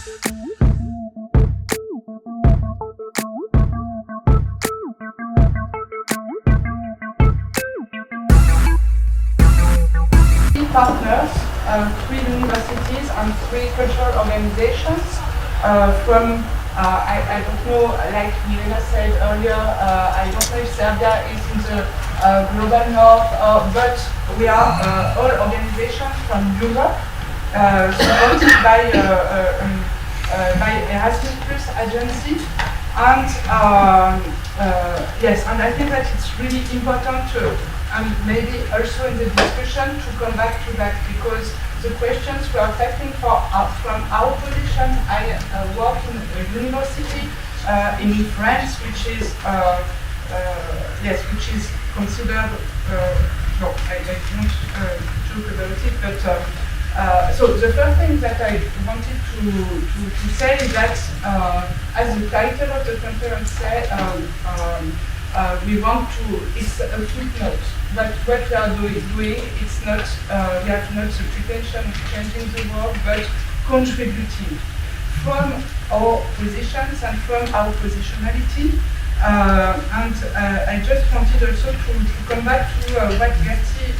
Partners, 3 universities and 3 cultural organizations from, I don't know, like Milena said earlier, I don't know if Serbia is in the global north, but we are all organizations from Europe, supported by Erasmus Plus agency. And yes, and I think that it's really important to, and maybe also in the discussion, to come back to that, because the questions we are tackling from our position. I work in a university in France, which is yes, which is considered. No, I don't talk about it, but so the first thing that I wanted to say is that, as the title of the conference said, we want to. It's a footnote. But what we are doing, it's not, we have not the pretension of changing the world, but contributing from our positions and from our positionality. And I just wanted also to come back to what Gertie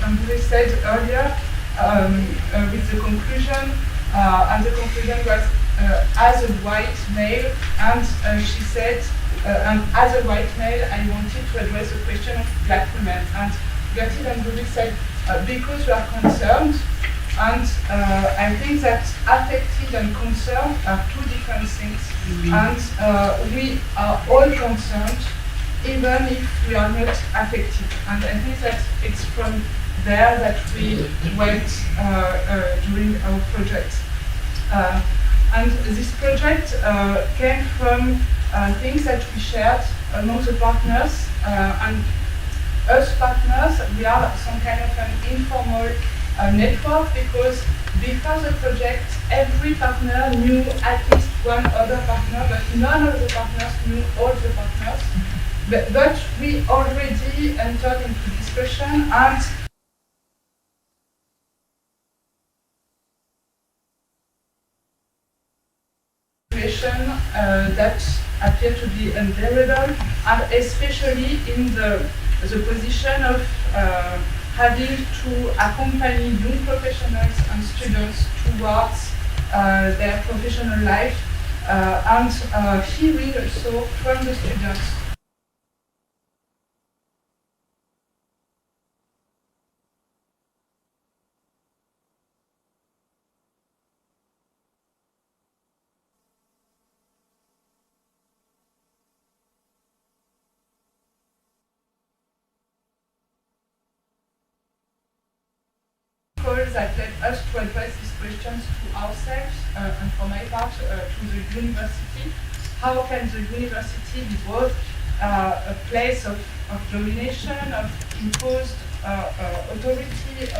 Jambouré said earlier with the conclusion, and the conclusion was as a white male, and she said, and as a white male, I wanted to address the question of black women. And Gertie Jambouré said, because we are concerned, and I think that affected and concerned are 2 different things. And we are all concerned, even if we are not affected. And I think that it's from there that we went during our project. And this project came from things that we shared among the partners, and us partners, we are some kind of an informal network, because before the project, every partner knew at least one other partner, but none of the partners knew all the partners. But we already entered into discussion, and that appear to be unbearable, and especially in the position of having to accompany young professionals and students towards their professional life, and hearing also from the students. That led us to address these questions to ourselves, and for my part, to the university. How can the university be both a place of domination, of imposed authority,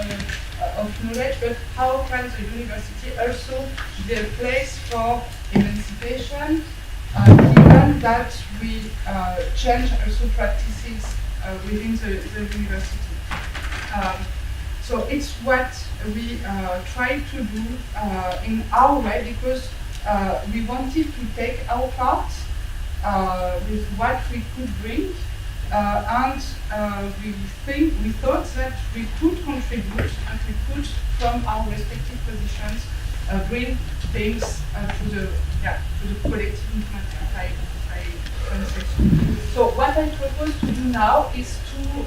of knowledge, but how can the university also be a place for emancipation, given that we change also practices within the university. So it's what we try to do in our way, because we wanted to take our part with what we could bring, and we thought that we could contribute, and we could, from our respective positions, bring things to the collective movement, if I can say so. So what I propose to do now is to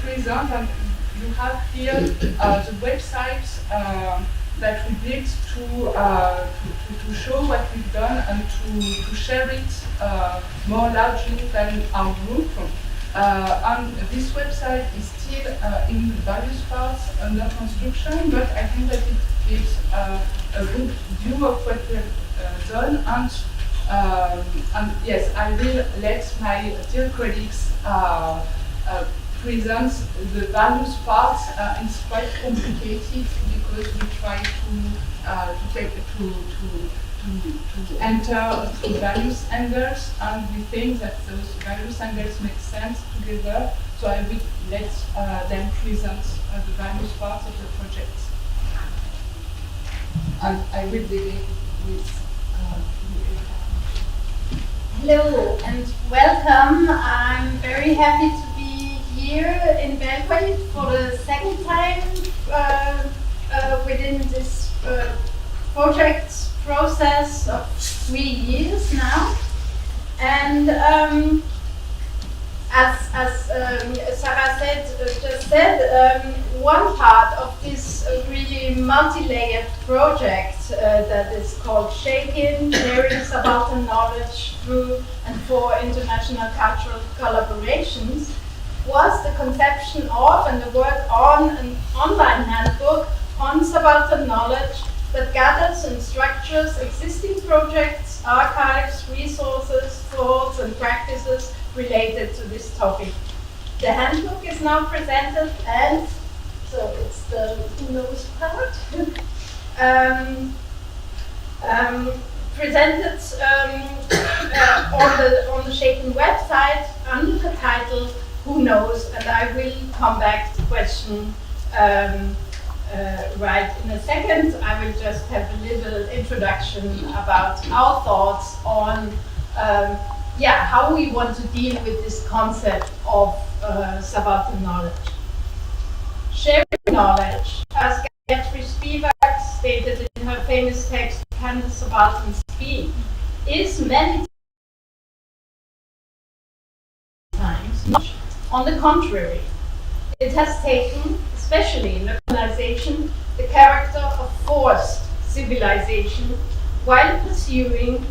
present, and you have here the website that we built to show what we've done, and to share it more largely than our group. And this website is still in various parts under construction, but I think that it gives a good view of what we have done. And yes, I will let my dear colleagues present the various parts. It's quite complicated, because we try to enter through various angles, and we think that those various angles make sense together. So I will let them present the various parts of the project. And I will begin with Hello and welcome. I'm very happy to be here in Belgrade for the second time within this project process of 3 years now. And as Sarah just said, one part of this really multi-layered project that is called Shaking, Sharing Subaltern Knowledge through and for International Cultural Collaborations was the conception of and the work on an online handbook on subaltern knowledge that gathers and structures existing projects, archives, resources, thoughts and practices related to this topic. The handbook is now presented, and so it's the who knows part. Presented on the Shaken website under the title Who Knows, and I will come back to the question right in a second. I will just have a little introduction about our thoughts on how we want to deal with this concept of subaltern knowledge. Sharing knowledge, as Gayatri Spivak stated in her famous text, Can the Subaltern Speak?, is many times not. On the contrary, it has taken, especially in localization, the character of forced civilization while pursuing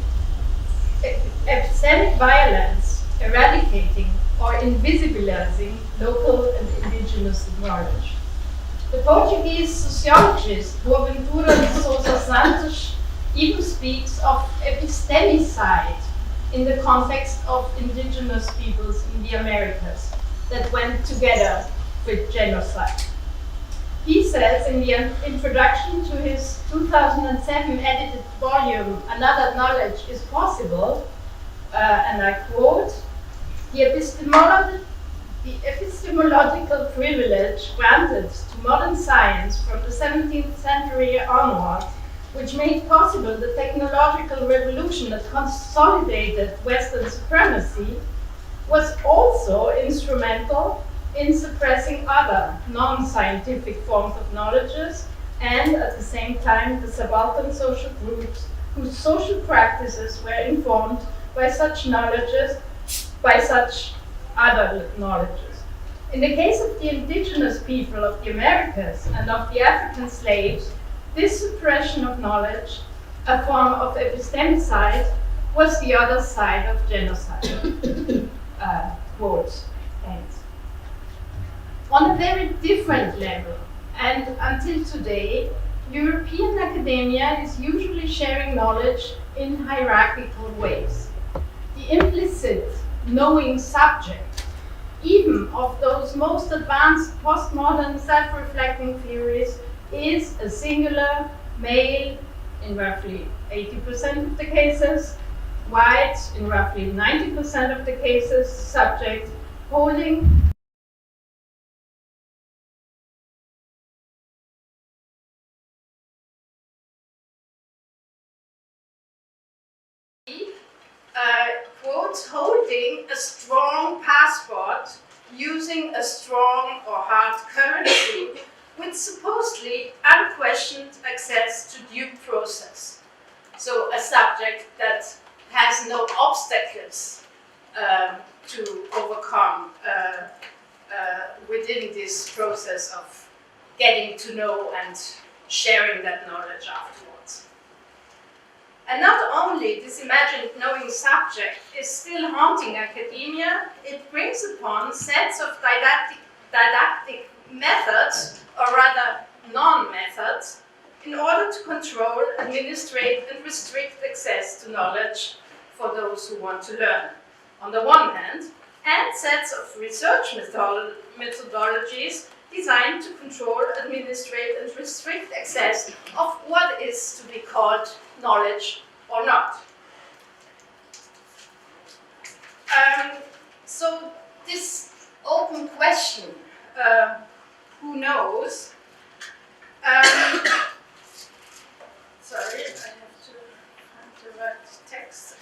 epistemic violence, eradicating or invisibilizing local and indigenous knowledge. The Portuguese sociologist Boaventura de Sousa Santos even speaks of epistemicide in the context of indigenous peoples in the Americas that went together with genocide. He says in the introduction to his 2007 edited volume, Another Knowledge is Possible, and I quote, the epistemological privilege granted to modern science from the 17th century onward, which made possible the technological revolution that consolidated Western supremacy, was also instrumental in suppressing other non-scientific forms of knowledges and at the same time the subaltern social groups whose social practices were informed by such knowledges, by such other knowledges. In the case of the indigenous people of the Americas and of the African slaves, this suppression of knowledge, a form of epistemicide, was the other side of genocide. Quotes. Thanks. On a very different level, and until today, European academia is usually sharing knowledge in hierarchical ways. The implicit knowing subject, even of those most advanced postmodern self-reflecting theories, is a singular, male in roughly 80% of the cases, white in roughly 90% of the cases, subject holding quotes, holding a strong passport, using a strong or hard currency, with supposedly unquestioned access to due process. So a subject that has no obstacles to overcome within this process of getting to know and sharing that knowledge afterwards. And not only this imagined knowing subject is still haunting academia, it brings upon sets of didactic methods, or rather non-methods, in order to control, administrate, and restrict access to knowledge for those who want to learn, on the one hand, and sets of research methodologies designed to control, administrate, and restrict access of what is to be called knowledge or not. So this open question, who knows? Sorry, I have to find the right text.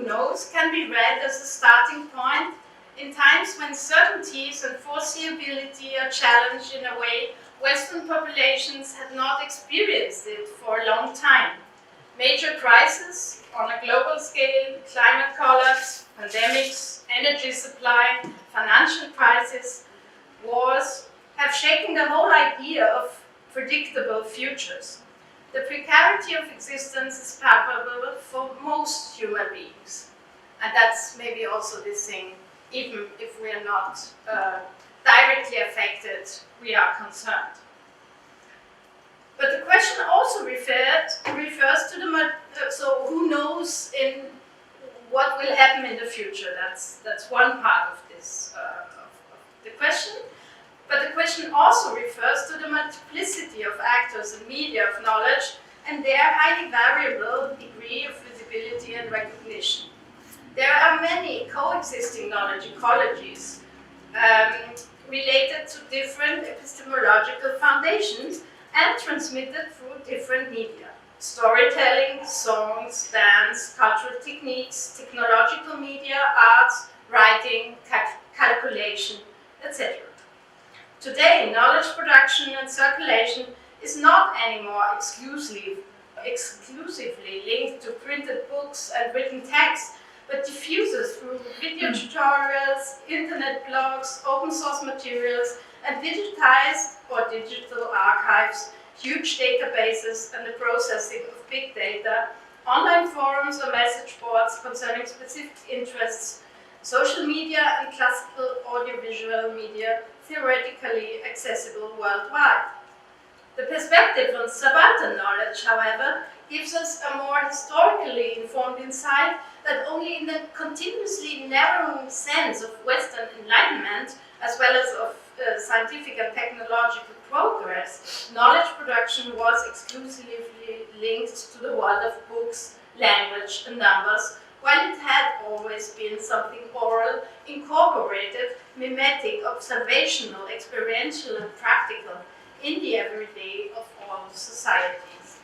footnotes can be read as a starting point in times when certainties and foreseeability are challenged in a way Western populations had not experienced it for a long time. Major crises on a global scale, climate collapse, pandemics, energy supply, financial crisis, wars, have shaken the whole idea of predictable futures. The precarity of existence is palpable for most human beings. And that's maybe also this thing, even if we are not directly affected, we are concerned. But the question also refers to the, so who knows in what will happen in the future? That's one part of this, of the question. But the question also refers to the multiplicity of actors and media of knowledge and their highly variable degree of visibility and recognition. There are many coexisting knowledge ecologies related to different epistemological foundations and transmitted through different media. Storytelling, songs, dance, cultural techniques, technological media, arts, writing, calculation, etc. Today, knowledge production and circulation is not anymore exclusively linked to printed books and written text, but diffuses through video tutorials, internet blogs, open source materials, and digitized or digital archives, huge databases, and the processing of big data, online forums or message boards concerning specific interests, social media and classical audiovisual media theoretically accessible worldwide. The perspective on subaltern knowledge, however, gives us a more historically informed insight that only in the continuously narrowing sense of Western Enlightenment, as well as of scientific and technological progress, knowledge production was exclusively linked to the world of books, language, and numbers, while it had always been something oral, incorporated, mimetic, observational, experiential, and practical in the everyday of all societies.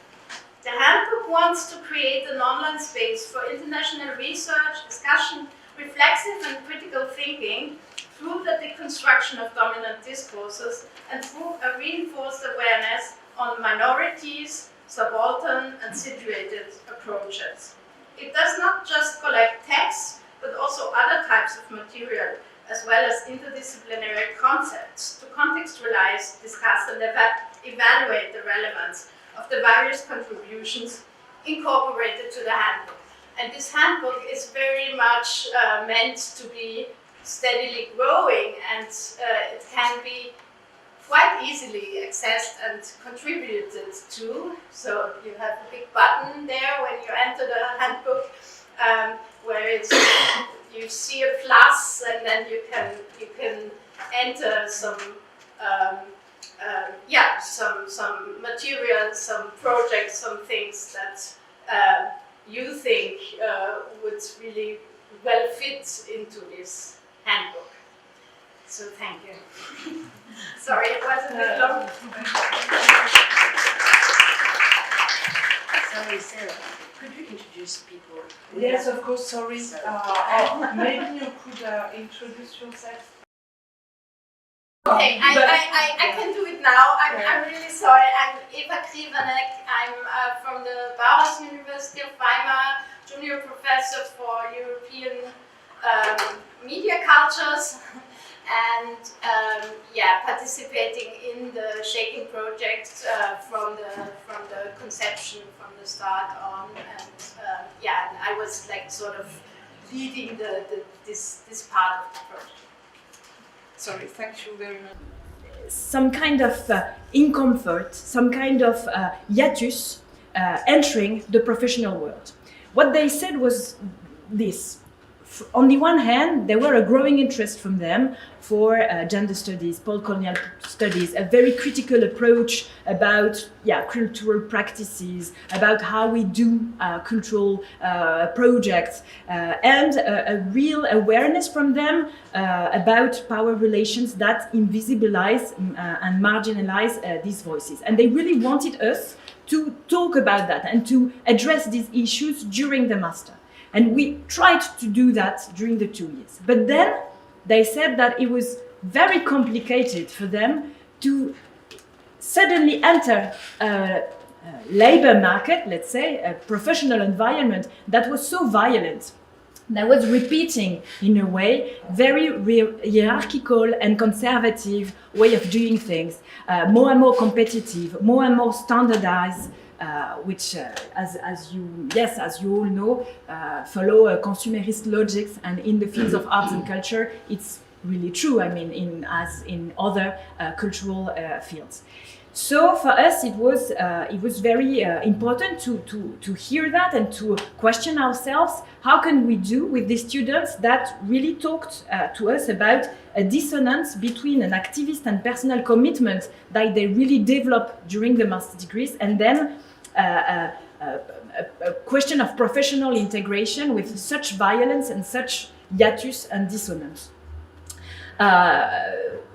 The handbook wants to create an online space for international research, discussion, reflexive and critical thinking through the deconstruction of dominant discourses and through a reinforced awareness on minorities, subaltern and situated approaches. It does not just collect texts, but also other types of material, as well as interdisciplinary concepts to contextualize, discuss, and evaluate the relevance of the various contributions incorporated to the handbook. And this handbook is very much meant to be steadily growing, and it can be quite easily accessed and contributed to. So you have a big button there when you enter the handbook, where it's, you see a plus, and then you can enter some some materials, some projects, some things that you think would really well fit into this handbook. So thank you. Sorry, it was a bit long. Sorry, Sarah, could you introduce people? Yes, of course, sorry. Maybe you could introduce yourself. Okay, I can do it now. I'm really sorry. I'm Eva Krivanec. I'm from the Bauhaus-University of Weimar, junior professor for European media cultures, and participating in the Shaking project from the conception, from the start on, and I was like sort of leading this part of the project. Sorry, thank you very much. Some kind of discomfort, some kind of hiatus entering the professional world. What they said was this. On the one hand, there were a growing interest from them for gender studies, post-colonial studies, a very critical approach about cultural practices, about how we do cultural projects, and a real awareness from them about power relations that invisibilize and marginalize these voices. And they really wanted us to talk about that and to address these issues during the master. And we tried to do that during the 2 years. But then they said that it was very complicated for them to suddenly enter a labor market, let's say, a professional environment that was so violent, that was repeating, in a way, very hierarchical and conservative way of doing things, more and more competitive, more and more standardized, which, as you all know, follow consumerist logics, and in the fields of arts and culture, it's really true. I mean, as in other cultural fields. So for us, it was very important to hear that and to question ourselves. How can we do with the students that really talked to us about a dissonance between an activist and personal commitment that they really develop during the master degrees, and then a question of professional integration with such violence and such hiatus and dissonance.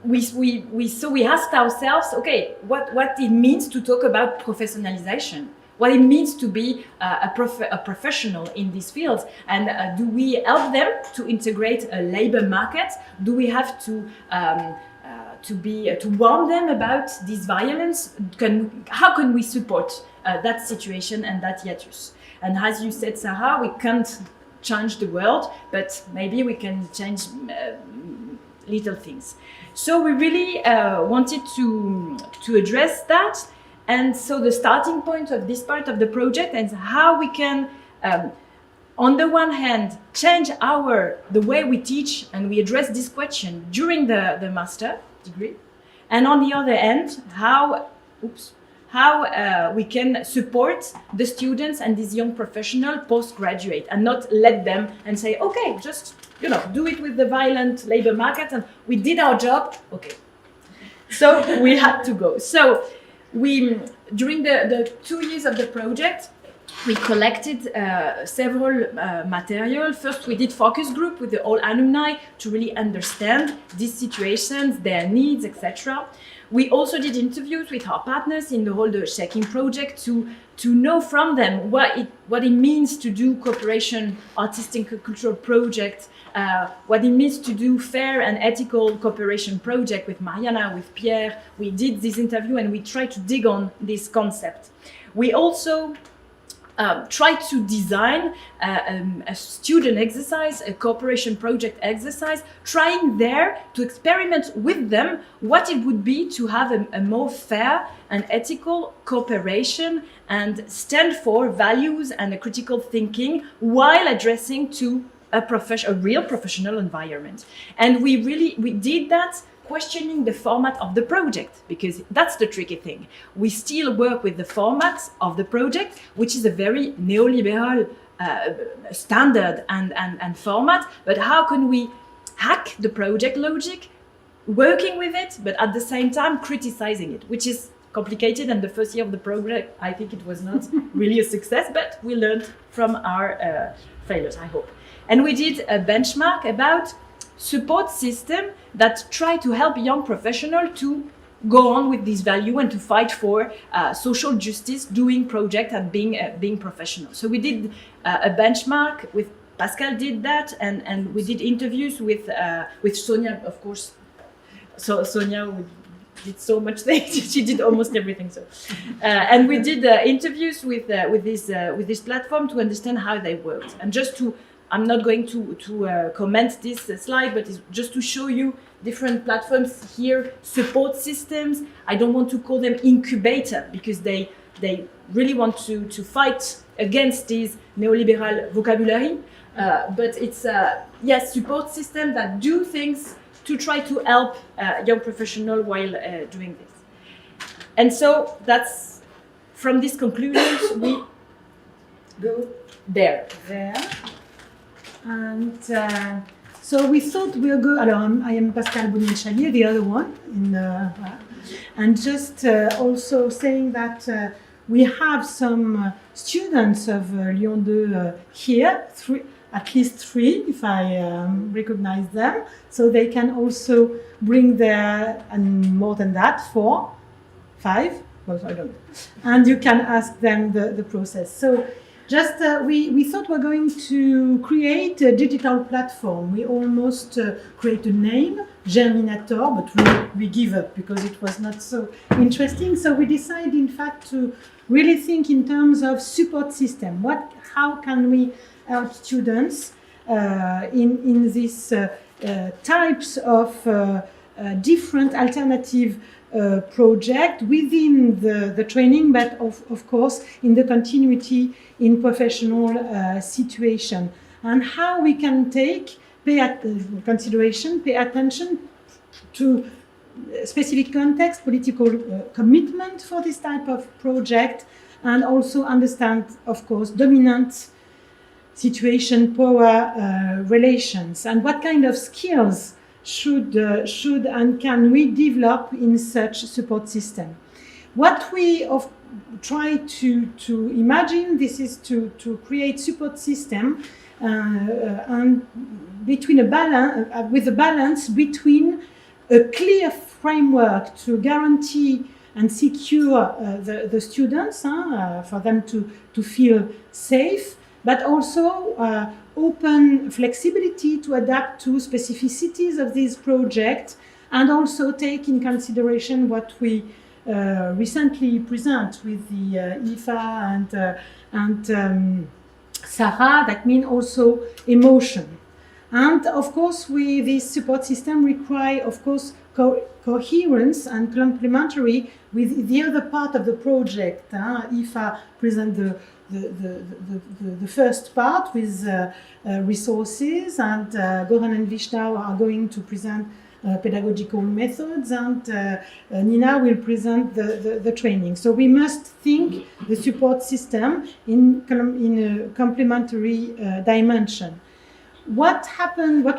We asked ourselves, okay, what it means to talk about professionalization, what it means to be a professional in these fields, and do we help them to integrate a labor market? Do we have to warn them about this violence? How can we support that situation and that hiatus? And as you said, Sarah, we can't change the world, but maybe we can change little things. So we really wanted to address that, and so the starting point of this part of the project is how we can, on the one hand, change the way we teach and we address this question during the master degree, and on the other hand, how we can support the students and these young professionals post-graduate, and not let them and say, okay, just do it with the violent labor market, and we did our job, okay. So we had to go. So during the 2 years of the project, we collected several material. First, we did focus group with the all alumni to really understand these situations, their needs, etc. We also did interviews with our partners in the whole Shaking project to know from them what it means to do cooperation, artistic and cultural project, what it means to do fair and ethical cooperation project with Mariana, with Pierre. We did this interview and we tried to dig on this concept. We also try to design a student exercise, a cooperation project exercise, trying there to experiment with them what it would be to have a more fair and ethical cooperation and stand for values and a critical thinking while addressing to a real professional environment. And we did that questioning the format of the project, because that's the tricky thing. We still work with the format of the project, which is a very neoliberal standard and format, but how can we hack the project logic, working with it, but at the same time criticizing it, which is complicated, and the first year of the project, I think it was not really a success, but we learned from our failures, I hope. And we did a benchmark about support system that try to help young professionals to go on with this value and to fight for social justice, doing project and being professional. So we did a benchmark with Pascale did that, and we did interviews with Sonia, of course. So Sonia did so much things; she did almost everything. So, and we did interviews with this platform to understand how they worked, and just to. I'm not going to comment this slide, but it's just to show you different platforms here, support systems. I don't want to call them incubator because they really want to fight against this neoliberal vocabulary. But it's support system that do things to try to help young professionals while doing this. And so that's from these conclusions we go there. And so we thought we'll go. I am Pascale Bonniel Chalier, the other one, and just also saying that we have some students of Lyon 2 here, at least three, if I recognize them. So they can also bring their, and more than that, 4, 5. Well, I don't know. And you can ask them the process. So Just we thought we're going to create a digital platform. We almost create a name, Germinator, but we give up because it was not so interesting. So we decided, in fact, to really think in terms of support system. How can we help students in these types of different alternative project within the training, but of course in the continuity in professional situation, and how we can pay attention to specific context, political commitment for this type of project, and also understand, of course, dominant situation, power relations, and what kind of skills should and can we develop in such support system. What we try to imagine, this is to create support system and between with a balance between a clear framework to guarantee and secure the students for them to feel safe, but also open flexibility to adapt to specificities of this project, and also take in consideration what we recently present with the IFA and Sarah, that mean also emotion. And of course, this support system require, of course, coherence and complementary with the other part of the project. IFA present the first part with resources, and Goran and Višnja are going to present pedagogical methods, and Nina will present the training. So we must think the support system in a complementary dimension. What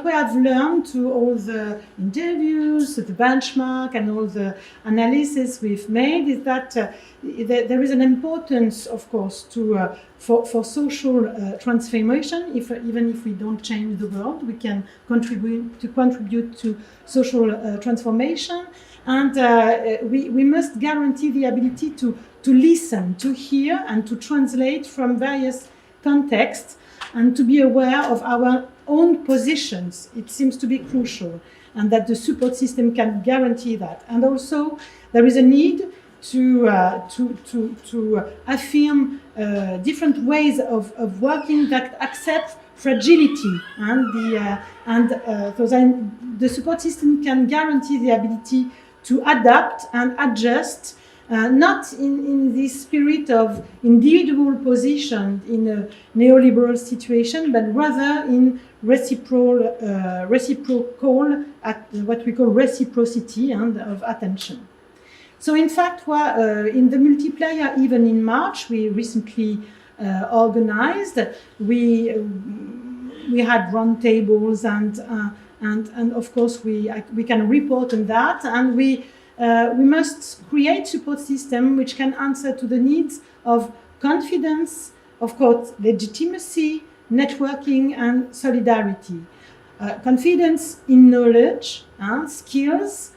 we have learned to all the interviews, the benchmark, and all the analysis we've made is that there is an importance, of course, for social transformation. Even if we don't change the world, we can contribute to social transformation, and we must guarantee the ability to listen, to hear, and to translate from various contexts, and to be aware of our own positions. It seems to be crucial, and that the support system can guarantee that. And also, there is a need to affirm different ways of working that accept fragility, and the support system can guarantee the ability to adapt and adjust. Not in this spirit of individual position in a neoliberal situation, but rather in reciprocal at what we call reciprocity and of attention. So in fact, in the multiplayer, even in March, we recently organized. We had roundtables, and of course we can report on that, and we must create support system which can answer to the needs of confidence, of course, legitimacy, networking, and solidarity. Confidence in knowledge, skills,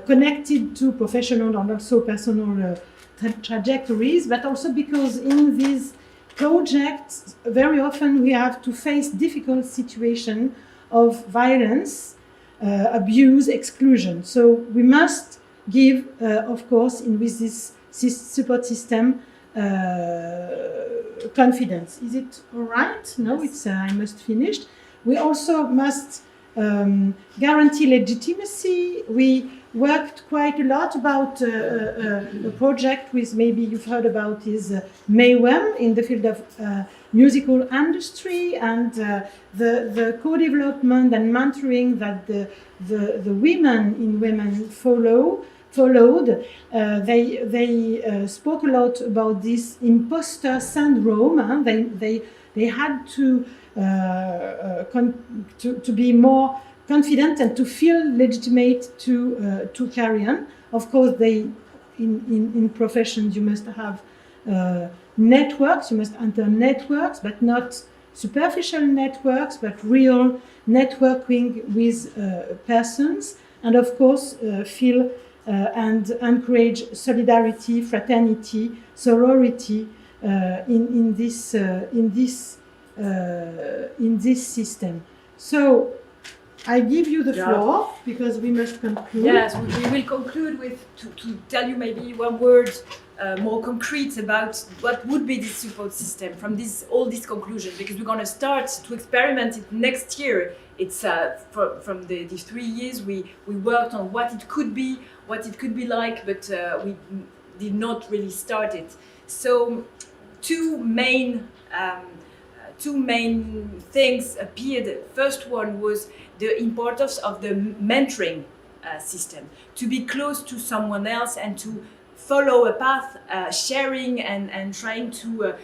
connected to professional and also personal trajectories, but also because in these projects, very often we have to face difficult situations of violence, abuse, exclusion. So we must give, of course, with this support system, confidence. Is it all right? No, it's I must finish. We also must guarantee legitimacy. We worked quite a lot about a project with, maybe you've heard about, is Mayhem in the field of musical industry, and the co-development and mentoring that the women in Women followed. They spoke a lot about this imposter syndrome. They had to be more confident and to feel legitimate to carry on. Of course, in professions you must have networks. You must enter networks, but not superficial networks, but real networking with persons, and of course feel and encourage solidarity, fraternity, sorority in this system. So I give you the floor because we must conclude. Yes, we will conclude with to tell you maybe one word more concrete about what would be this support system from all these conclusions, because we're going to start to experiment it next year. It's from these 3 years we worked on what it could be like, but we did not really start it. So two main things appeared. First one was the importance of the mentoring system, to be close to someone else and to follow a path, sharing and trying to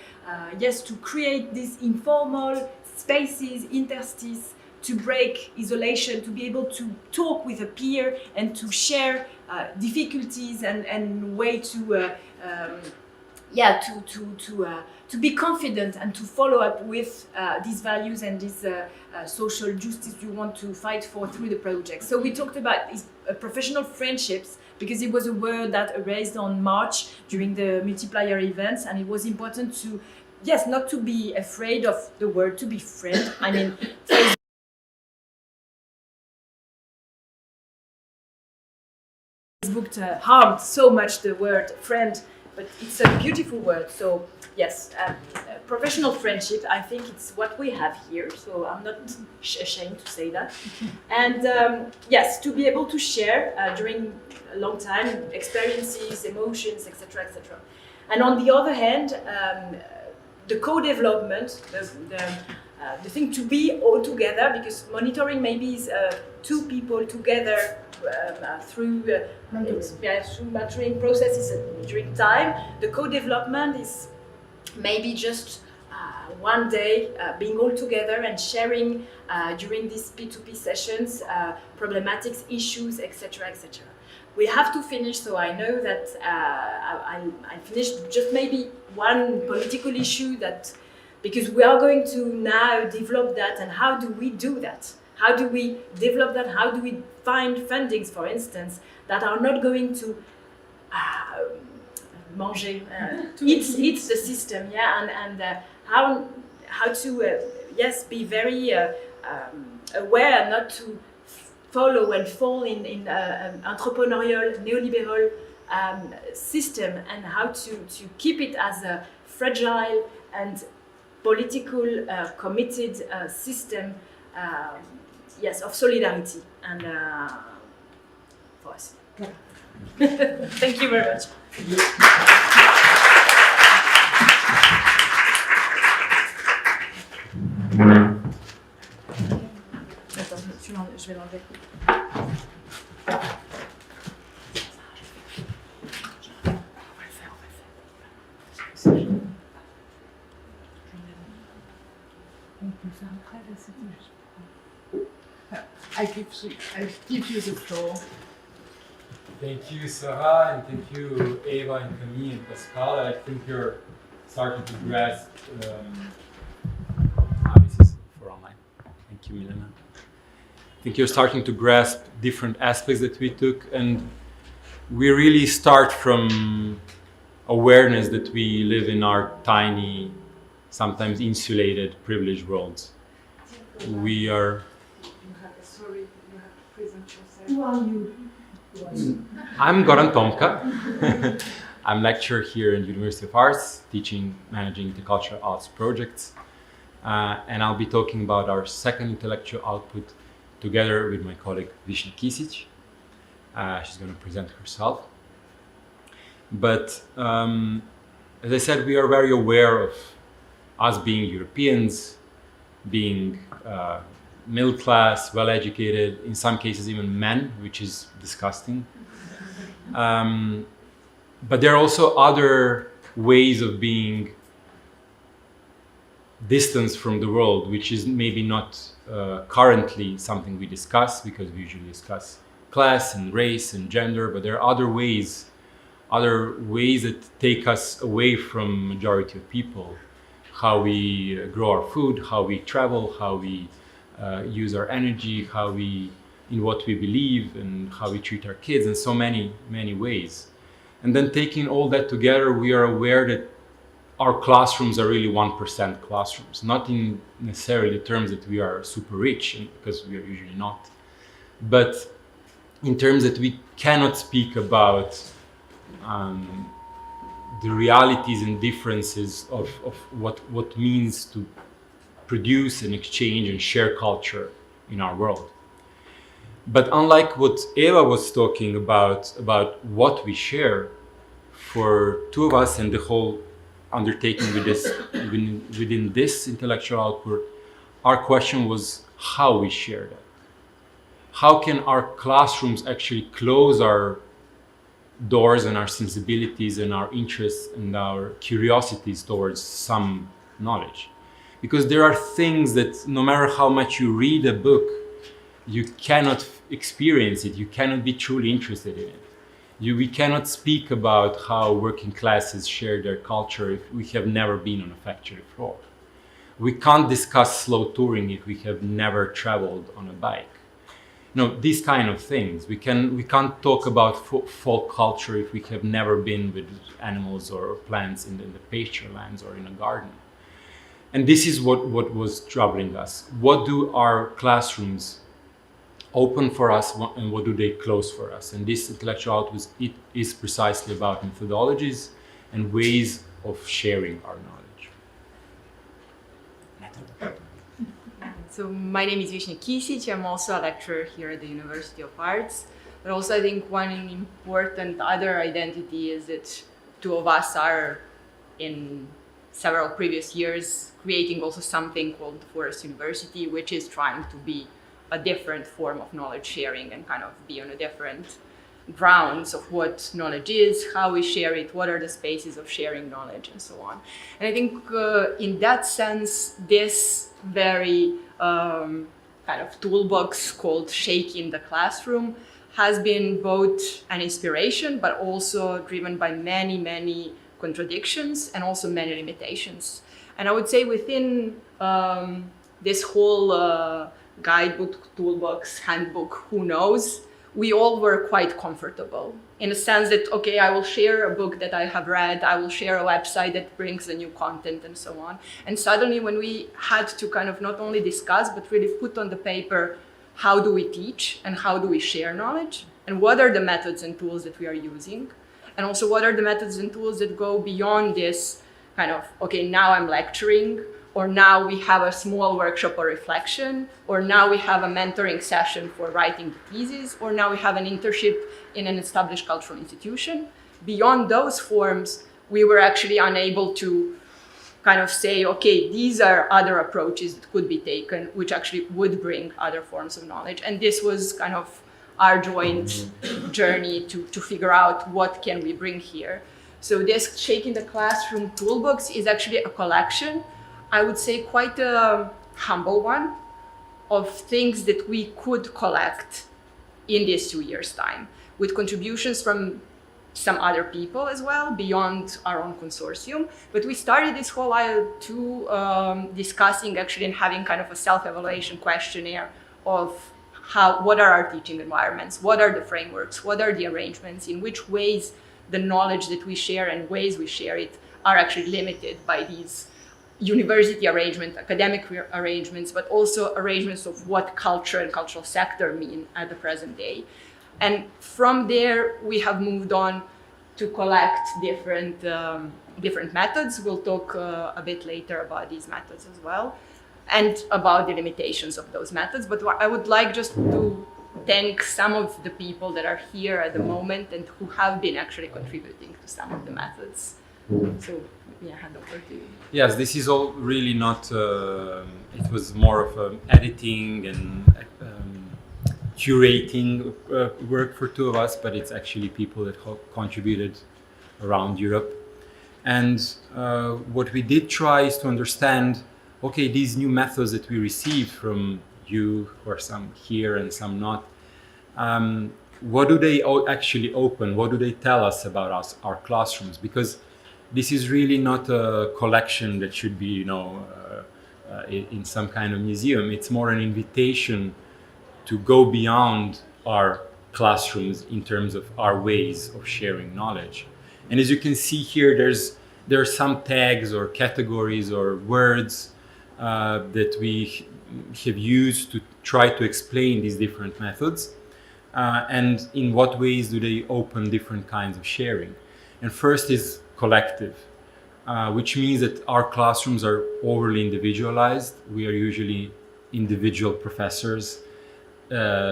to create these informal spaces, interstices, to break isolation, to be able to talk with a peer and to share difficulties and way to to be confident and to follow up with these values and this social justice you want to fight for through the project. So we talked about these professional friendships, because it was a word that arose on March during the multiplier events, and it was important to, not to be afraid of the word, to be friend. I mean, Facebook harmed so much the word friend, but it's a beautiful word. So yes, professional friendship, I think it's what we have here, so I'm not ashamed to say that. And to be able to share during a long time experiences, emotions, etc., etc. And on the other hand, the co-development, the thing to be all together, because monitoring maybe is two people together through mentoring processes during time. The co-development is maybe just one day being all together and sharing during these P2P sessions problematics, issues, etc., etc. We have to finish, so I know that I finished just maybe one political issue, that because we are going to now develop that. And how do we do that? How do we develop that? How do we find fundings, for instance, that are not going to eat the system, and how to be very aware not to follow and fall in entrepreneurial, neoliberal system, and how to keep it as a fragile and political committed system of solidarity and for us. Thank you very much. Attends, je vais l'enlever. I give you the floor. Thank you, Sarah, and thank you, Eva and Camille and Pascale. I think you're starting to grasp. This is for online. Thank you, Milena. I think you're starting to grasp different aspects that we took, and we really start from awareness that we live in our tiny, sometimes insulated, privileged worlds. We are. Sorry, you have to present yourself. Who are you? I'm Goran Tomka. I'm lecturer here in the University of Arts, teaching, managing intercultural arts projects. And I'll be talking about our second intellectual output together with my colleague Višnja Kisić. She's going to present herself. But as I said, we are very aware of us being Europeans, being middle class, well educated, in some cases even men, which is disgusting. But there are also other ways of being distanced from the world, which is maybe not currently something we discuss, because we usually discuss class and race and gender, but there are other ways that take us away from majority of people. How we grow our food, how we travel, how we use our energy, in what we believe, and how we treat our kids, in so many ways. And then taking all that together, we are aware that our classrooms are really 1% classrooms, not in necessarily terms that we are super rich, because we are usually not, but in terms that we cannot speak about the realities and differences of what means to produce and exchange and share culture in our world. But unlike what Eva was talking about what we share, for two of us and the whole undertaking within this intellectual output, our question was how we share that. How can our classrooms actually close our doors and our sensibilities and our interests and our curiosities towards some knowledge? Because there are things that no matter how much you read a book, you cannot experience it, you cannot be truly interested in it. We cannot speak about how working classes share their culture if we have never been on a factory floor. We can't discuss slow touring if we have never traveled on a bike. These kind of things. We can't talk about folk culture if we have never been with animals or plants in the pasture lands or in a garden. And this is what was troubling us. What do our classrooms open for us and what do they close for us? And this intellectual output is precisely about methodologies and ways of sharing our knowledge. So my name is Višnja Kisić. I'm also a lecturer here at the University of Arts. But also I think one important other identity is that two of us are in several previous years creating also something called the Forest University, which is trying to be a different form of knowledge sharing and kind of be on a different grounds of what knowledge is, how we share it, what are the spaces of sharing knowledge, and so on. And I think in that sense, this very kind of toolbox called Shaking the Classroom has been both an inspiration, but also driven by many, many contradictions and also many limitations. And I would say within this whole guidebook, toolbox, handbook, who knows, we all were quite comfortable in a sense that, okay, I will share a book that I have read, I will share a website that brings the new content and so on. And suddenly when we had to kind of not only discuss, but really put on the paper, how do we teach and how do we share knowledge? And what are the methods and tools that we are using? And also what are the methods and tools that go beyond this kind of, okay, now I'm lecturing, or now we have a small workshop or reflection, or now we have a mentoring session for writing the thesis, or now we have an internship in an established cultural institution. Beyond those forms, we were actually unable to kind of say, okay, these are other approaches that could be taken, which actually would bring other forms of knowledge. And this was kind of our joint journey to figure out what can we bring here. So this Shaking the Classroom toolbox is actually a collection, I would say quite a humble one, of things that we could collect in these 2 years' time, with contributions from some other people as well, beyond our own consortium. But we started this whole while discussing actually and having kind of a self-evaluation questionnaire of what are our teaching environments, what are the frameworks, what are the arrangements, in which ways the knowledge that we share and ways we share it are actually limited by these university arrangements, academic arrangements, but also arrangements of what culture and cultural sector mean at the present day. And from there, we have moved on to collect different methods. We'll talk a bit later about these methods as well, and about the limitations of those methods. But I would like just to thank some of the people that are here at the moment and who have been actually contributing to some of the methods. So, yeah, hand over to you. Yes, this is all really not, it was more of editing and curating work for two of us, but it's actually people that contributed around Europe. And what we did try is to understand, okay, these new methods that we received from you, or some here and some not, what do they actually open? What do they tell us about us, our classrooms? Because this is really not a collection that should be, in some kind of museum. It's more an invitation to go beyond our classrooms in terms of our ways of sharing knowledge. And as you can see here, there's there are some tags or categories or words that we have used to try to explain these different methods, and in what ways do they open different kinds of sharing. And first is collective, which means that our classrooms are overly individualized. We are usually individual professors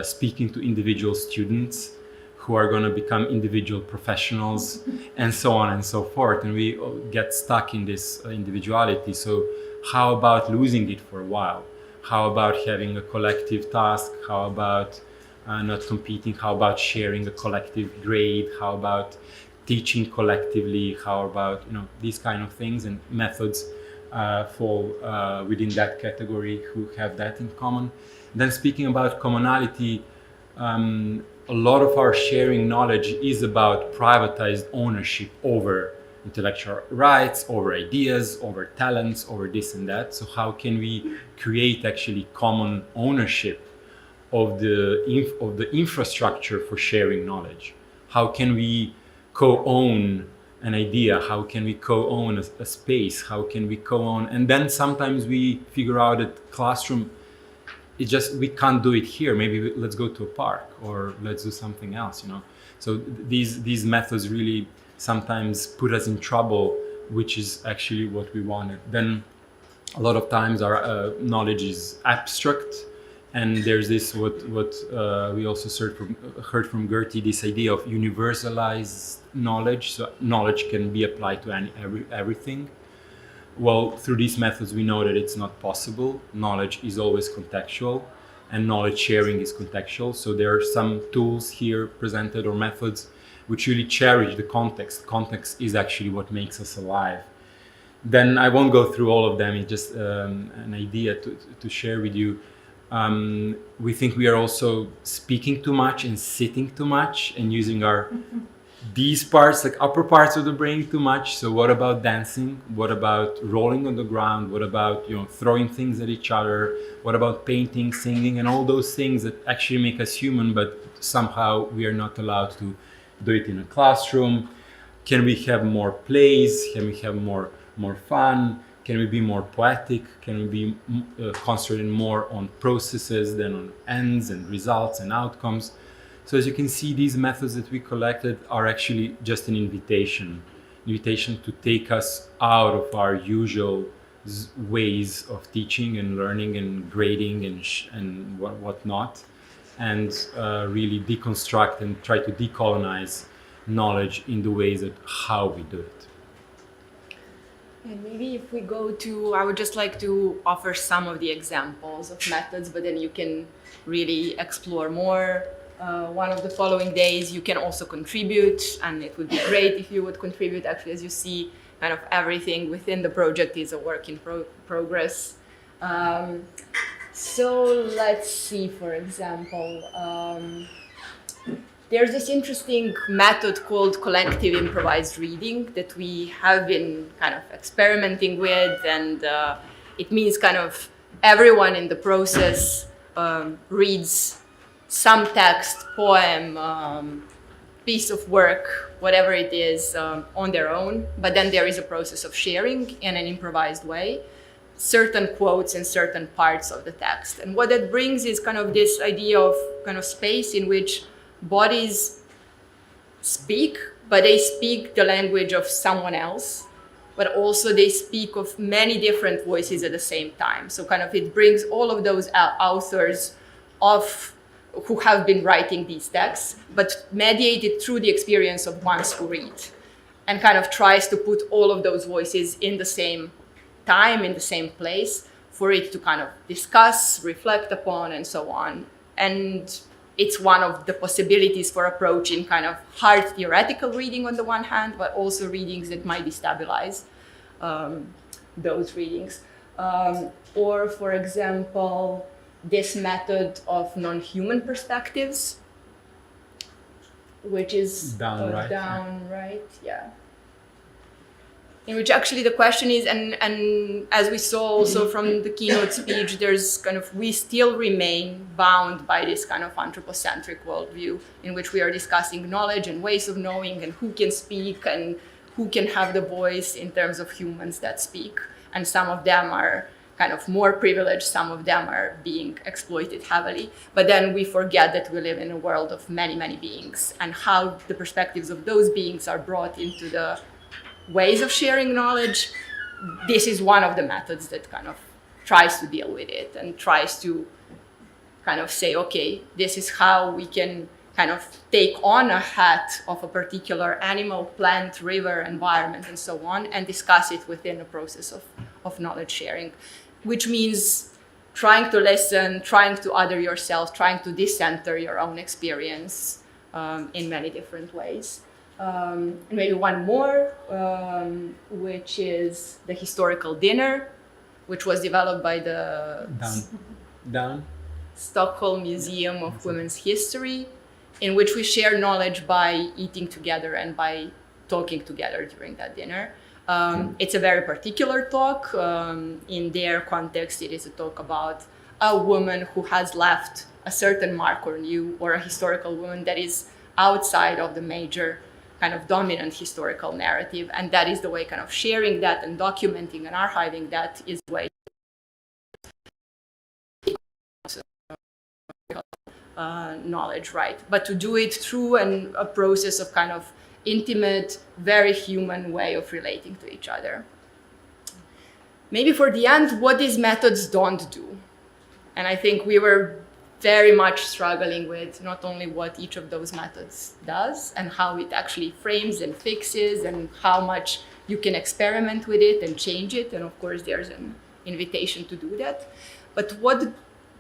speaking to individual students who are going to become individual professionals and so on and so forth. And we get stuck in this individuality. So how about losing it for a while? How about having a collective task? How about not competing? How about sharing a collective grade? How about teaching collectively? How about, these kind of things, and methods fall within that category who have that in common. Then speaking about commonality, a lot of our sharing knowledge is about privatized ownership over intellectual rights, over ideas, over talents, over this and that. So how can we create actually common ownership of the infrastructure for sharing knowledge? How can we co-own an idea? How can we co-own a space? How can we co-own? And then sometimes we figure out that classroom, we can't do it here. Maybe let's go to a park, or let's do something else, So these methods really sometimes put us in trouble, which is actually what we wanted. Then a lot of times our knowledge is abstract, and there's this what we also heard from Gertie, this idea of universalized knowledge. So knowledge can be applied to everything. Well, through these methods, we know that it's not possible. Knowledge is always contextual, and knowledge sharing is contextual. So there are some tools here presented, or methods, which really cherish the context. Context is actually what makes us alive. Then I won't go through all of them. It's just an idea to share with you. We think we are also speaking too much and sitting too much and using these parts, like upper parts of the brain, too much. So what about dancing? What about rolling on the ground? What about throwing things at each other? What about painting, singing, and all those things that actually make us human, but somehow we are not allowed to do it in a classroom? Can we have more plays? Can we have more fun? Can we be more poetic? Can we be concentrating more on processes than on ends and results and outcomes? So as you can see, these methods that we collected are actually just an invitation to take us out of our usual ways of teaching and learning and grading and whatnot, and really deconstruct and try to decolonize knowledge in the ways that how we do it. And maybe if we go to, I would just like to offer some of the examples of methods, but then you can really explore more. One of the following days you can also contribute, and it would be great if you would contribute. Actually, as you see, kind of everything within the project is a work in progress. So let's see, for example, there's this interesting method called collective improvised reading that we have been kind of experimenting with, and it means kind of everyone in the process reads some text, poem, piece of work, whatever it is, on their own, but then there is a process of sharing in an improvised way, certain quotes and certain parts of the text. And what that brings is kind of this idea of kind of space in which bodies speak, but they speak the language of someone else, but also they speak of many different voices at the same time. So kind of it brings all of those authors who have been writing these texts, but mediated through the experience of ones who read, and kind of tries to put all of those voices in the same time, in the same place, for it to kind of discuss, reflect upon, and so on. And it's one of the possibilities for approaching kind of hard theoretical reading on the one hand, but also readings that might destabilize those readings. Or, for example, this method of non-human perspectives, which is down right, yeah. In which actually the question is, and as we saw also from the keynote speech, there's kind of, we still remain bound by this kind of anthropocentric worldview in which we are discussing knowledge and ways of knowing and who can speak and who can have the voice in terms of humans that speak. And some of them are kind of more privileged, some of them are being exploited heavily. But then we forget that we live in a world of many, many beings, and how the perspectives of those beings are brought into the ways of sharing knowledge. This is one of the methods that kind of tries to deal with it and tries to kind of say, okay, this is how we can kind of take on a hat of a particular animal, plant, river, environment, and so on, and discuss it within a process of knowledge sharing, which means trying to listen, trying to other yourself, trying to decenter your own experience in many different ways. And maybe one more, which is the historical dinner, which was developed by the Stockholm Museum of Women's History, in which we share knowledge by eating together and by talking together during that dinner. It's a very particular talk. In their context, it is a talk about a woman who has left a certain mark on you, or a historical woman that is outside of the major kind of dominant historical narrative. And that is the way kind of sharing that and documenting and archiving that is the way knowledge, right? But to do it through a process of kind of intimate, very human way of relating to each other. Maybe for the end, what these methods don't do. And I think we were very much struggling with not only what each of those methods does and how it actually frames and fixes and how much you can experiment with it and change it. And of course, there's an invitation to do that. But what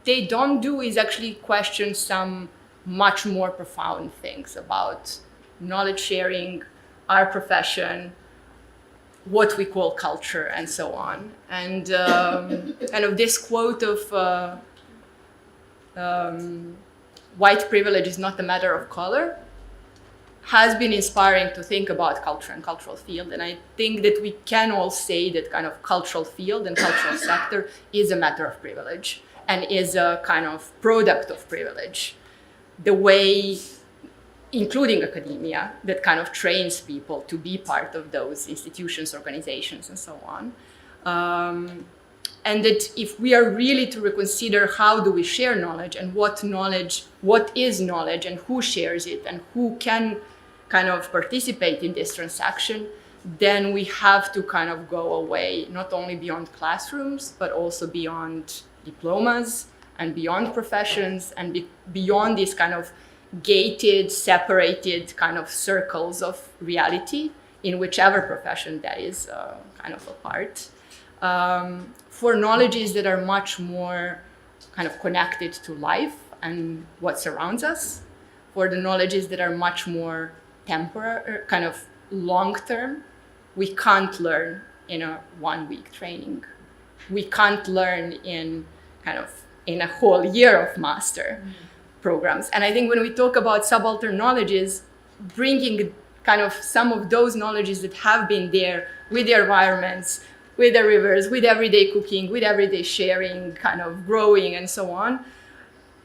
they don't do is actually question some much more profound things about knowledge sharing, our profession, what we call culture, and so on. And kind of this quote of white privilege is not a matter of color has been inspiring to think about culture and cultural field. And I think that we can all say that kind of cultural field and cultural sector is a matter of privilege and is a kind of product of privilege. The way, including academia, that kind of trains people to be part of those institutions, organizations, and so on. And that if we are really to reconsider how do we share knowledge and what is knowledge and who shares it and who can kind of participate in this transaction, then we have to kind of go away, not only beyond classrooms, but also beyond diplomas and beyond professions and beyond these kind of gated, separated kind of circles of reality in whichever profession that is kind of a part. For knowledges that are much more kind of connected to life and what surrounds us, for the knowledges that are much more temporary, kind of long-term, we can't learn in a one-week training. We can't learn in a whole year of master programs. And I think when we talk about subaltern knowledges, bringing kind of some of those knowledges that have been there with the environments, with the rivers, with everyday cooking, with everyday sharing, kind of growing and so on,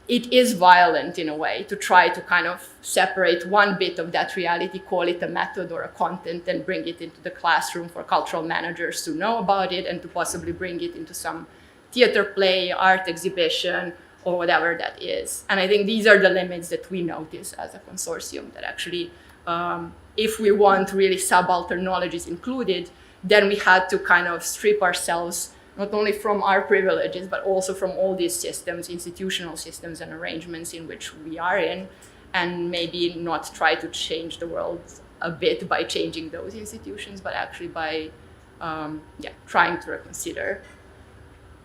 it is violent in a way to try to kind of separate one bit of that reality, call it a method or a content, and bring it into the classroom for cultural managers to know about it and to possibly bring it into some theater play, art exhibition, or whatever that is. And I think these are the limits that we notice as a consortium, that actually, if we want really subaltern knowledges included, then we had to kind of strip ourselves not only from our privileges, but also from all these systems, institutional systems and arrangements in which we are in, and maybe not try to change the world a bit by changing those institutions, but actually by trying to reconsider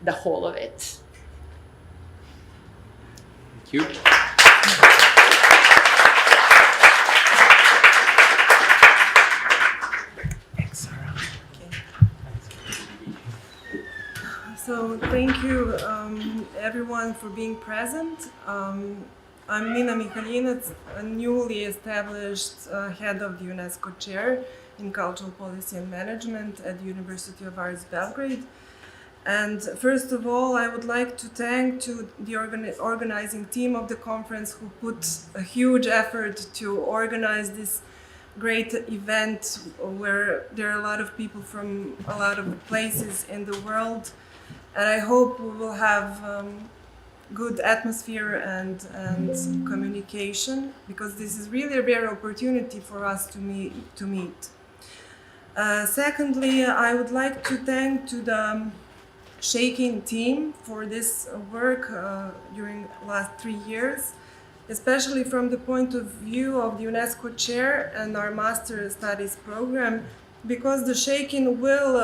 the whole of it. Thank you. So thank you everyone for being present. I'm Mihaljinac, a newly established head of the UNESCO chair in cultural policy and management at the University of Arts Belgrade. And first of all, I would like to thank to the organizing team of the conference who put a huge effort to organize this great event where there are a lot of people from a lot of places in the world, and I hope we will have good atmosphere and communication, because this is really a rare opportunity for us to meet. Secondly, I would like to thank to the Shaking team for this work during last 3 years, especially from the point of view of the UNESCO chair and our Master Studies program, because the Shaking will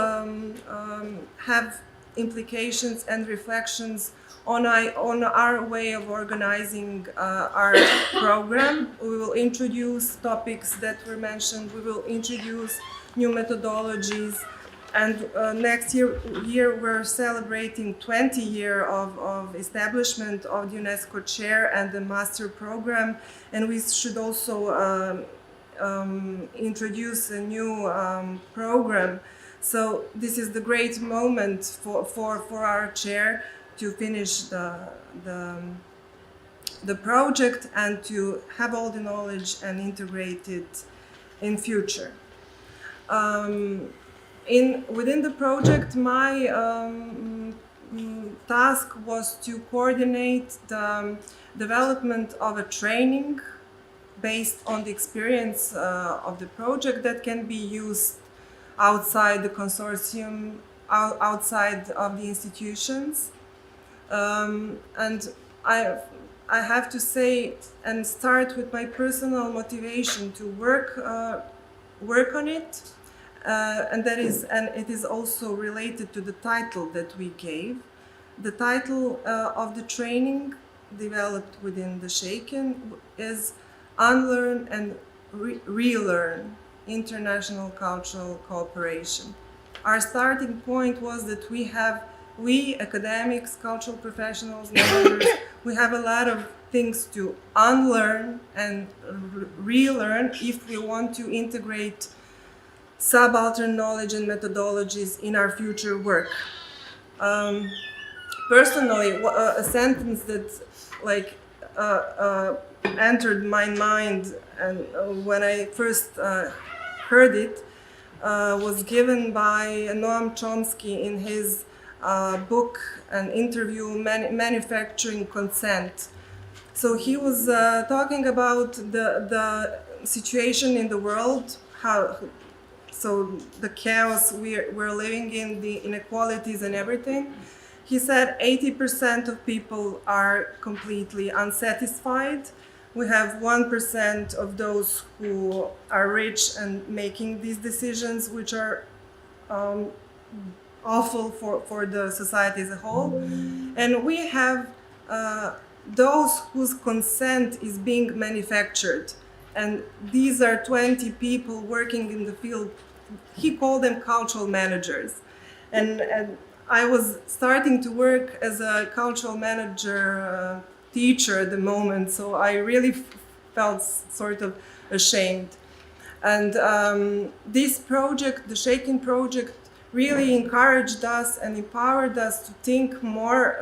have implications and reflections on our way of organizing our program. We will introduce topics that were mentioned, we will introduce new methodologies, and next year we're celebrating 20 years of establishment of the UNESCO chair and the master program, and we should also introduce a new program. So this is the great moment for our chair to finish the project and to have all the knowledge and integrate it in future. Within the project, my task was to coordinate the development of a training based on the experience of the project that can be used outside the consortium, outside of the institutions. And I have to say and start with my personal motivation to work on it. And it is also related to the title that we gave. The title of the training developed within the Shaken is Unlearn and Relearn International Cultural Cooperation. Our starting point was that we academics, cultural professionals, members, we have a lot of things to unlearn and relearn if we want to integrate subaltern knowledge and methodologies in our future work. Personally, a sentence that entered my mind, and when I first heard it, was given by Noam Chomsky in his book and interview, Manufacturing Consent. So he was talking about the situation in the world, so the chaos we're living in, the inequalities and everything. He said 80% of people are completely unsatisfied. We have 1% of those who are rich and making these decisions, which are awful for the society as a whole. And we have those whose consent is being manufactured. And these are 20 people working in the field. He called them cultural managers. And I was starting to work as a cultural manager teacher at the moment, so I really felt sort of ashamed. And this project, the Shaken project, really encouraged us and empowered us to think more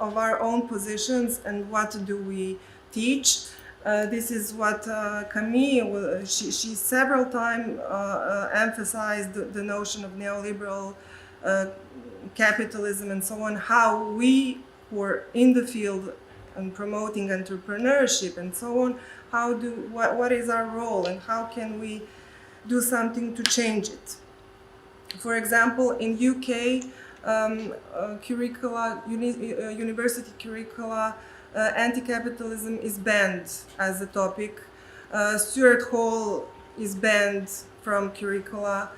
of our own positions and what do we teach. This is what Camille, she several times emphasized the notion of neoliberal capitalism and so on, how we who are in the field and promoting entrepreneurship and so on, what is our role and how can we do something to change it. For example, in UK curricula, university curricula, anti-capitalism is banned as a topic. Stuart Hall is banned from curricula.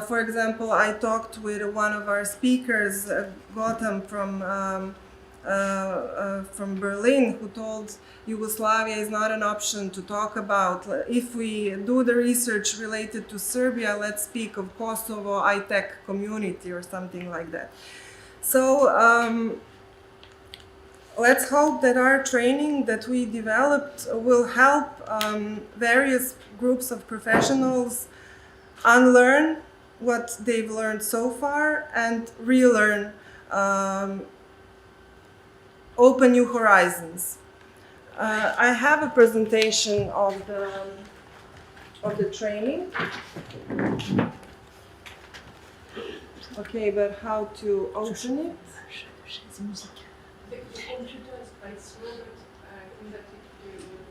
For example, I talked with one of our speakers, Goran from Berlin, who told Yugoslavia is not an option to talk about. If we do the research related to Serbia, let's speak of Kosovo high-tech community or something like that. So let's hope that our training that we developed will help various groups of professionals unlearn what they've learned so far and relearn, open new horizons. I have a presentation of of the training. Okay, but how to open it? The computer is quite slow, but I think that it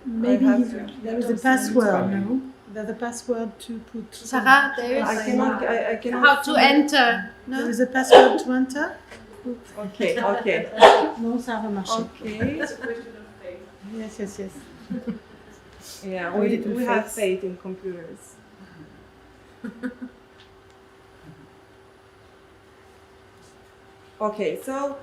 Maybe I have to- there is a password, no? There's a password to put. Sarah, there I is cannot. I cannot. how to enter. There No? is a password to enter? Okay. Okay. Non, ça va marcher. Okay. It's a question of faith. Yes, yes, yes. Yeah, A little we have face. faith in computers. Okay, so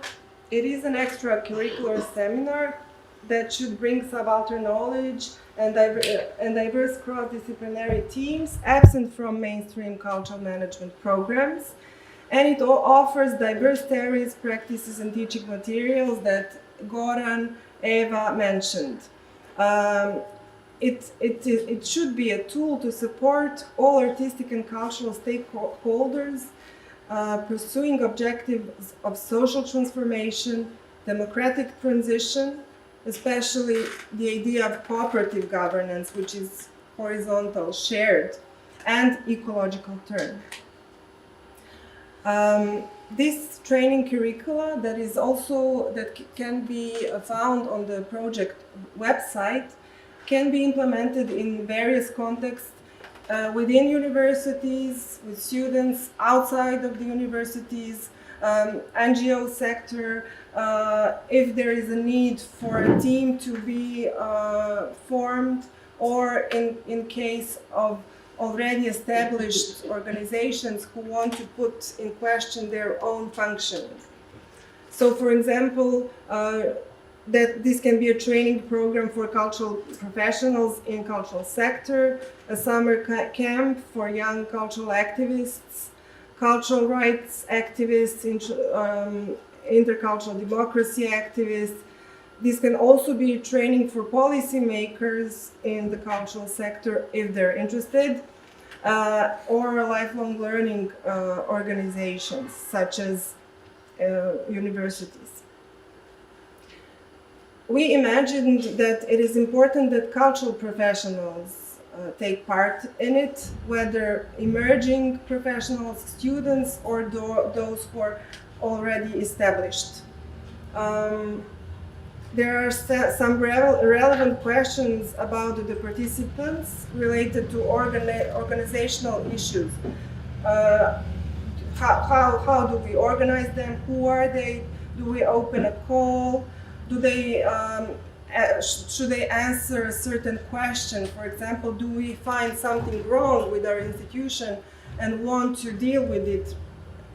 it is an extracurricular seminar that should bring subaltern knowledge and diverse cross-disciplinary teams absent from mainstream cultural management programs. And it offers diverse theories, practices, and teaching materials that Goran, Eva mentioned. It should be a tool to support all artistic and cultural stakeholders pursuing objectives of social transformation, democratic transition, especially the idea of cooperative governance, which is horizontal, shared, and ecological turn. This training curricula that can be found on the project website can be implemented in various contexts within universities, with students outside of the universities, NGO sector, if there is a need for a team to be formed, or in case of already established organizations who want to put in question their own functioning. So, for example, that this can be a training program for cultural professionals in cultural sector, a summer camp for young cultural activists, cultural rights activists, intercultural democracy activists. This can also be training for policymakers in the cultural sector if they're interested, or lifelong learning organizations such as universities. We imagined that it is important that cultural professionals take part in it, whether emerging professionals, students, or those who are already established. There are some relevant questions about the participants related to organizational issues. How do we organize them? Who are they? Do we open a call? Do they should they answer a certain question? For example, do we find something wrong with our institution and want to deal with it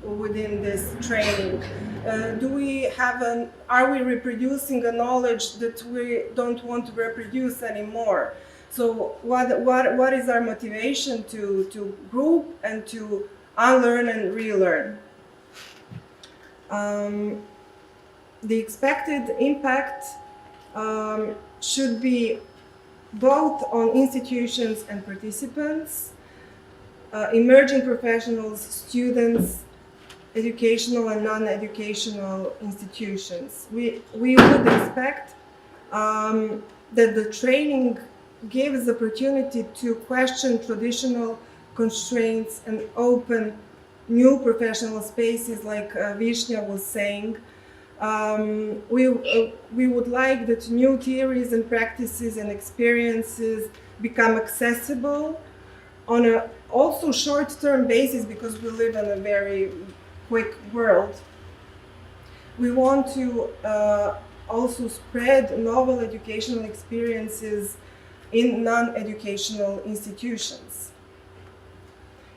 within this training? Are we reproducing a knowledge that we don't want to reproduce anymore? So what is our motivation to group and to unlearn and relearn? The expected impact should be both on institutions and participants, emerging professionals, students, educational and non-educational institutions. We would expect that the training gives opportunity to question traditional constraints and open new professional spaces, like Višnja was saying. We would like that new theories and practices and experiences become accessible on a also short-term basis, because we live in a very quick world. We want to also spread novel educational experiences in non-educational institutions.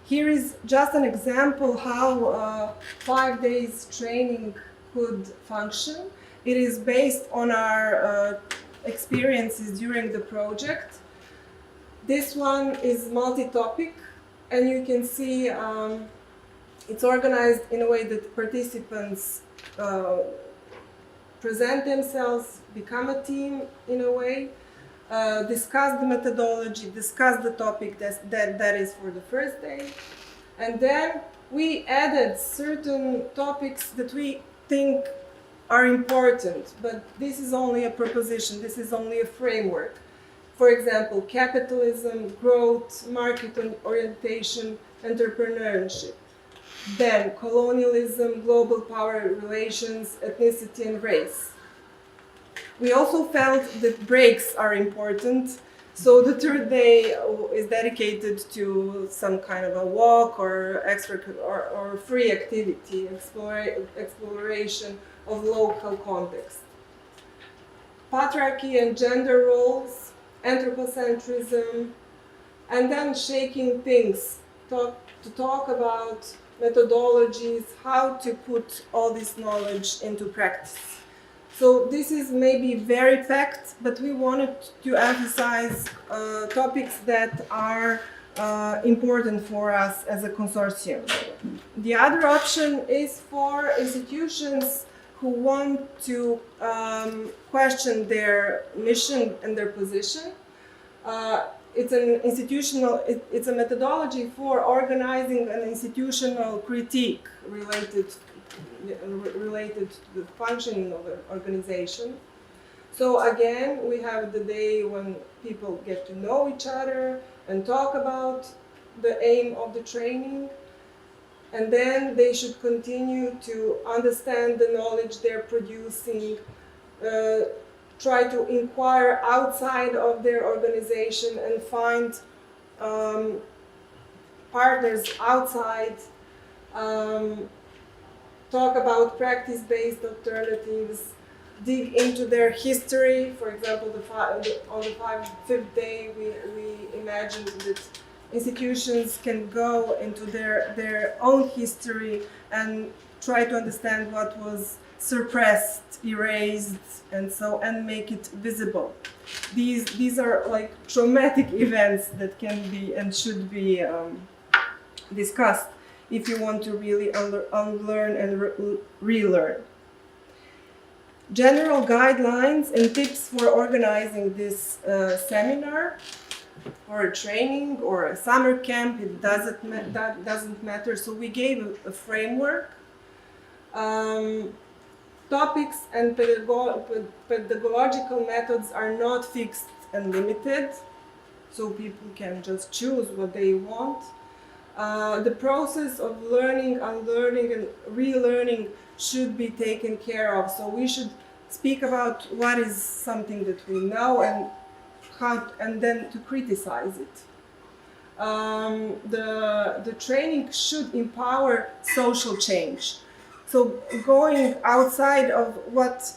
Here is just an example how 5 days training could function. It is based on our experiences during the project. This one is multi-topic, and you can see it's organized in a way that participants present themselves, become a team in a way, discuss the methodology, discuss the topic that is for the first day. And then we added certain topics that we think are important, but this is only a proposition, this is only a framework. For example, capitalism, growth, market orientation, entrepreneurship. Then colonialism, global power relations, ethnicity and race. We also felt that breaks are important. So the third day is dedicated to some kind of a walk or extra or free activity, exploration of local context. Patriarchy and gender roles, anthropocentrism, and then shaking things, to talk about methodologies, how to put all this knowledge into practice. So this is maybe very fact, but we wanted to emphasize topics that are important for us as a consortium. The other option is for institutions who want to question their mission and their position. It's a methodology for organizing an institutional critique related to the functioning of the organization. So again, we have the day when people get to know each other and talk about the aim of the training. And then they should continue to understand the knowledge they're producing, try to inquire outside of their organization and find partners outside, talk about practice-based alternatives, dig into their history. For example, on the fifth day, we imagined that institutions can go into their own history and try to understand what was suppressed, erased, and make it visible. These are like traumatic events that can be and should be discussed if you want to really unlearn and relearn. General guidelines and tips for organizing this seminar or a training or a summer camp, that doesn't matter. So we gave a framework. Topics and pedagogical methods are not fixed and limited, so people can just choose what they want. The process of learning, unlearning, and relearning should be taken care of. So we should speak about what is something that we know and how, and then to criticize it. The training should empower social change. So going outside of what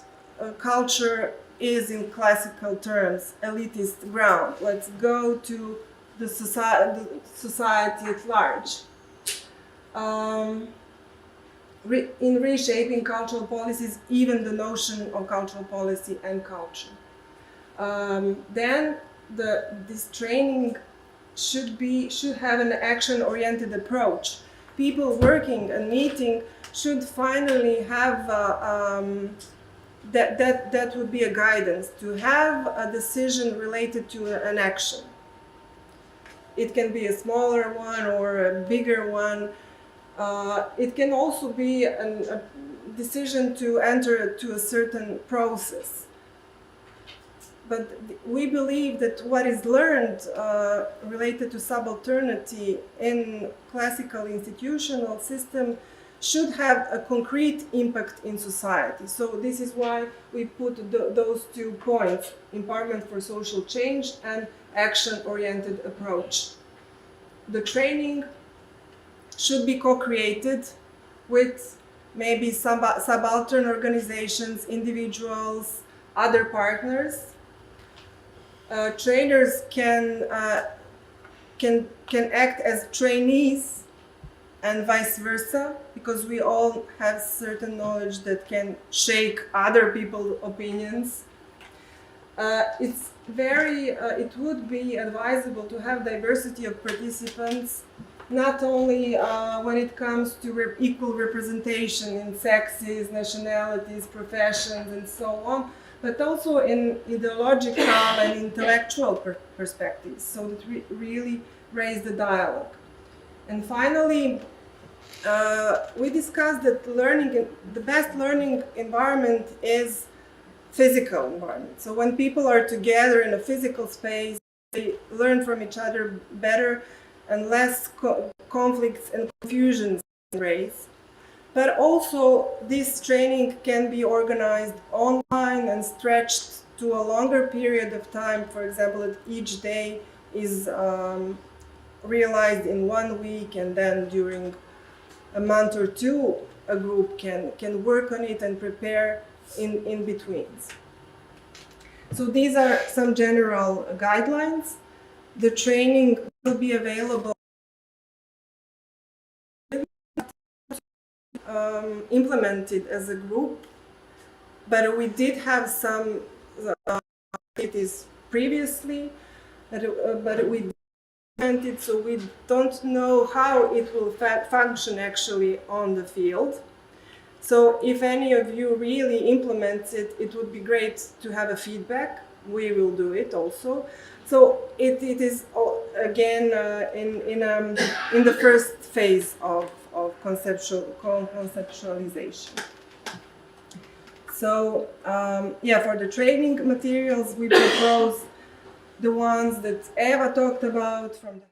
culture is in classical terms, elitist ground, let's go to the society at large. In reshaping cultural policies, even the notion of cultural policy and culture. Then this training should have an action-oriented approach. People working and meeting should finally have that would be a guidance to have a decision related to an action. It can be a smaller one or a bigger one. It can also be a decision to enter to a certain process. But we believe that what is learned related to subalternity in classical institutional system should have a concrete impact in society. So this is why we put those 2 points, empowerment for social change and action-oriented approach. The training should be co-created with maybe subaltern organizations, individuals, other partners. Trainers can act as trainees and vice versa, because we all have certain knowledge that can shake other people's opinions. It would be advisable to have diversity of participants, not only when it comes to equal representation in sexes, nationalities, professions, and so on, but also in ideological and intellectual perspectives, so that we really raise the dialogue. And finally, we discussed that the best learning environment is physical environment. So when people are together in a physical space, they learn from each other better and less conflicts and confusions raise. But also this training can be organized online and stretched to a longer period of time. For example, that each day is realized in 1 week, and then during a month or two, a group can work on it and prepare in betweens. So these are some general guidelines. The training will be available implemented as a group, but we did have some activities previously, but we implemented, so we don't know how it will function actually on the field. So if any of you really implements it, it would be great to have a feedback. We will do it also. So it is again in the first phase of conceptualization. So for the training materials, we propose the ones that Eva talked about from the